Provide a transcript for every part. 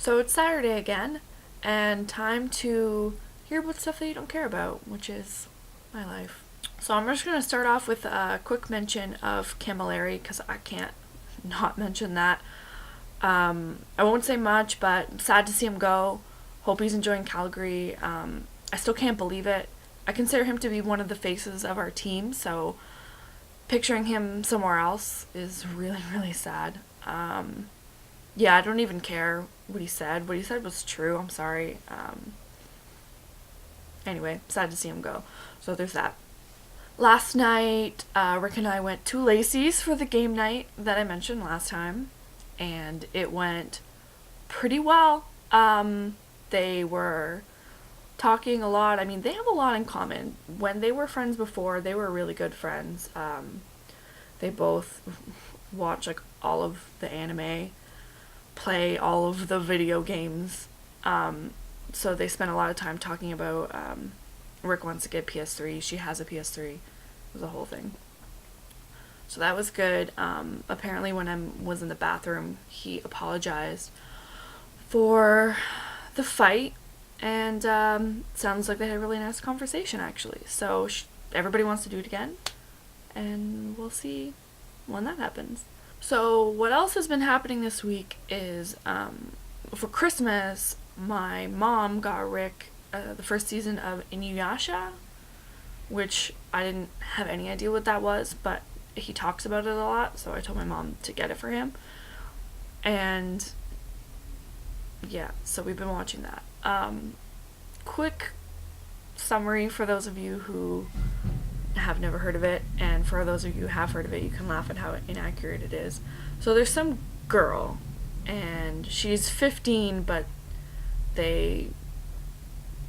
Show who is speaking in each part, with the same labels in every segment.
Speaker 1: So it's Saturday again, and time to hear about stuff that you don't care about, which is my life. So I'm just going to start off with a quick mention of Camilleri, because I can't not mention that. I won't say much, but I'm sad to see him go. Hope he's enjoying Calgary. I still can't believe it. I consider him to be one of the faces of our team, so picturing him somewhere else is really, really sad. Yeah, I don't even care what he said. What he said was true. I'm sorry. Anyway, sad to see him go. So there's that. Last night, Rick and I went to Lacey's for the game night that I mentioned last time, and it went pretty well. They were talking a lot. I mean, they have a lot in common. When they were friends before, they were really good friends. They both watch like all of the anime, play all of the video games. So they spent a lot of time talking about Rick wants to get PS3. She has a PS3. It was a whole thing. So that was good. Apparently when I was in the bathroom, he apologized for the fight, and sounds like they had a really nice conversation actually. So everybody wants to do it again, and we'll see when that happens. So what else has been happening this week is for Christmas, my mom got Rick the first season of Inuyasha, which I didn't have any idea what that was, but he talks about it a lot, so I told my mom to get it for him. And yeah, so we've been watching that. Quick summary for those of you who have never heard of it, and for those of you who have heard of it, you can laugh at how inaccurate it is. So there's some girl, and she's 15, but they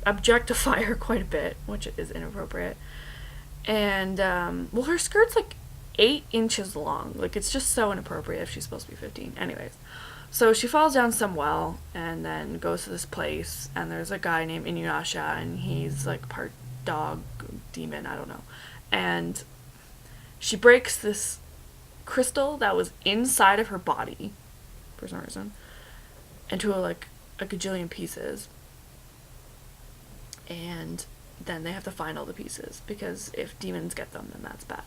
Speaker 1: objectify her quite a bit, which is inappropriate. And well, her skirt's like 8 inches long. Like, it's just so inappropriate if she's supposed to be 15. Anyways, so she falls down some well and then goes to this place, and there's a guy named Inuyasha, and he's like part dog, demon, I don't know. And she breaks this crystal that was inside of her body for some reason into a gajillion pieces. And then they have to find all the pieces, because if demons get them, then that's bad.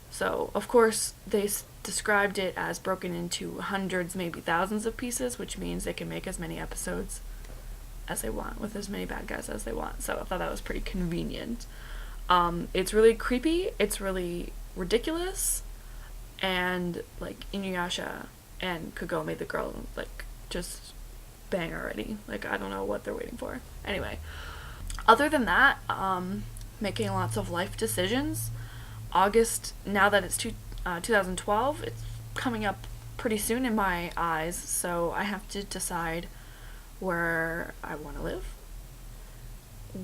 Speaker 1: So, of course, they described it as broken into hundreds, maybe thousands of pieces, which means they can make as many episodes as they want, with as many bad guys as they want. So I thought that was pretty convenient. It's really creepy, it's really ridiculous, and, like, Inuyasha and Kago made the girl, like, just bang already. Like, I don't know what they're waiting for. Anyway, other than that, making lots of life decisions. August, now that it's 2012, it's coming up pretty soon in my eyes, so I have to decide where I want to live,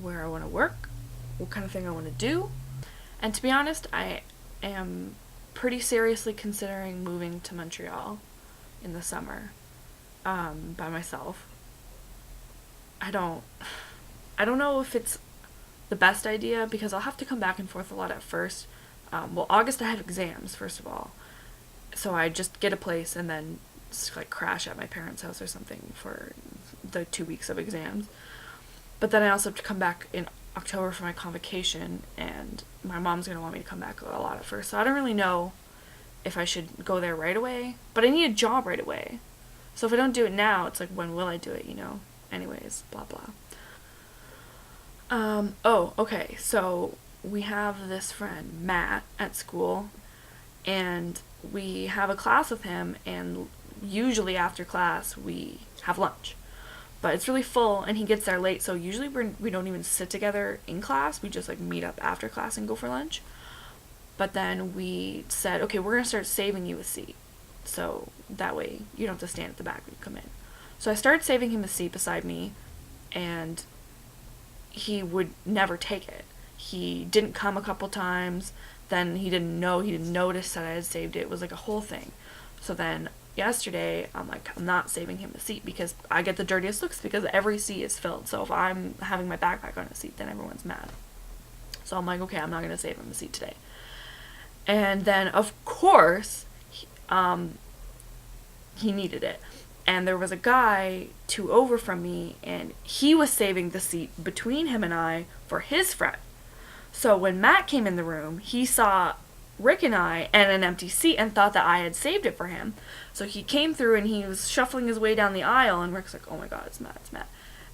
Speaker 1: where I want to work, what kind of thing I want to do. And to be honest, I am pretty seriously considering moving to Montreal in the summer, by myself. I don't know if it's the best idea, because I'll have to come back and forth a lot at first. Well, August I have exams, first of all, so I just get a place and then just, like, crash at my parents' house or something for the 2 weeks of exams. But then I also have to come back in October for my convocation, and my mom's going to want me to come back a lot at first, so I don't really know if I should go there right away, but I need a job right away. So if I don't do it now, it's like, when will I do it, you know? Anyways, blah blah. Oh, okay, so we have this friend, Matt, at school, and we have a class with him, and usually after class we have lunch. But it's really full, and he gets there late, so usually we don't even sit together in class. We just, like, meet up after class and go for lunch. But then we said, okay, we're going to start saving you a seat, so that way you don't have to stand at the back when you come in. So I started saving him a seat beside me, and he would never take it. He didn't come a couple times, then he didn't notice that I had saved it. It was like a whole thing. So then yesterday, I'm like, I'm not saving him a seat, because I get the dirtiest looks, because every seat is filled. So if I'm having my backpack on a seat, then everyone's mad. So I'm like, okay, I'm not going to save him a seat today. And then, of course, he needed it. and there was a guy 2 over from me, and he was saving the seat between him and I for his friend. So when Matt came in the room, he saw Rick and I and an empty seat and thought that I had saved it for him. So he came through and he was shuffling his way down the aisle, and Rick's like, oh my god, it's Matt, it's Matt.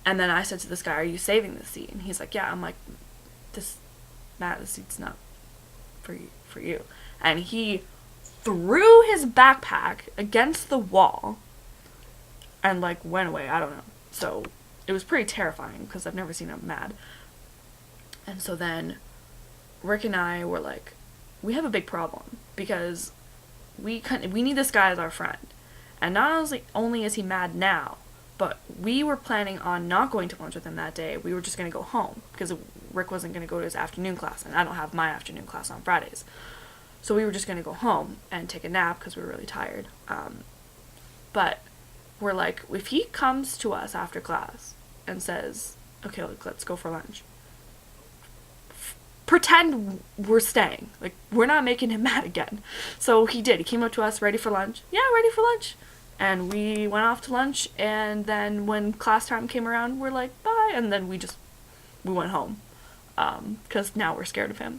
Speaker 1: And then I said to this guy, are you saving the seat? And he's like, yeah. I'm like, Matt, the seat's not for you. And he threw his backpack against the wall and like went away. I don't know. So it was pretty terrifying because I've never seen him mad. And so then Rick and I were like, we have a big problem because we need this guy as our friend. And not only is he mad now, but we were planning on not going to lunch with him that day. We were just going to go home because Rick wasn't going to go to his afternoon class, and I don't have my afternoon class on Fridays. So we were just going to go home and take a nap because we were really tired. But we're like, if he comes to us after class and says, okay, like, let's go for lunch, pretend we're staying. Like, we're not making him mad again. So he did. He came up to us, ready for lunch. Yeah, ready for lunch. And we went off to lunch, and then when class time came around, we're like, bye, and then we went home. Because now we're scared of him.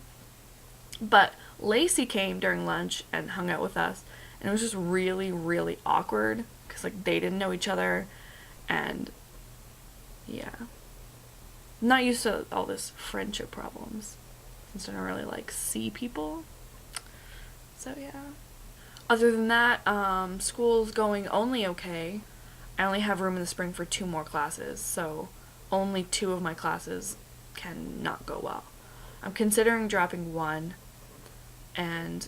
Speaker 1: But Lacey came during lunch and hung out with us, and it was just really, really awkward, because, like, they didn't know each other, and, yeah. I'm not used to all this friendship problems, since I don't really, like, see people. So, yeah. Other than that, school's going only okay. I only have room in the spring for 2 more classes, so only 2 of my classes can not go well. I'm considering dropping one, and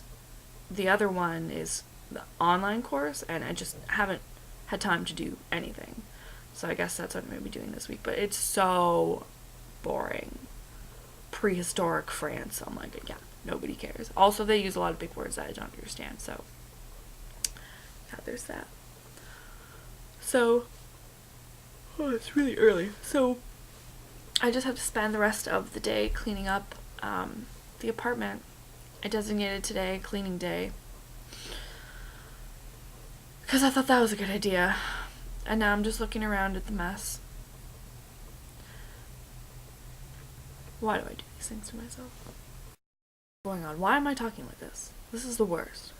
Speaker 1: the other one is the online course, and I just haven't had time to do anything. So I guess that's what I'm going to be doing this week, but it's so boring. Prehistoric France. I'm like, yeah, nobody cares. Also, they use a lot of big words that I don't understand, so yeah, there's that. So, oh, it's really early. So, I just have to spend the rest of the day cleaning up the apartment. I designated today cleaning day because I thought that was a good idea. And now I'm just looking around at the mess. Why do I do these things to myself? What's going on? Why am I talking like this? This is the worst.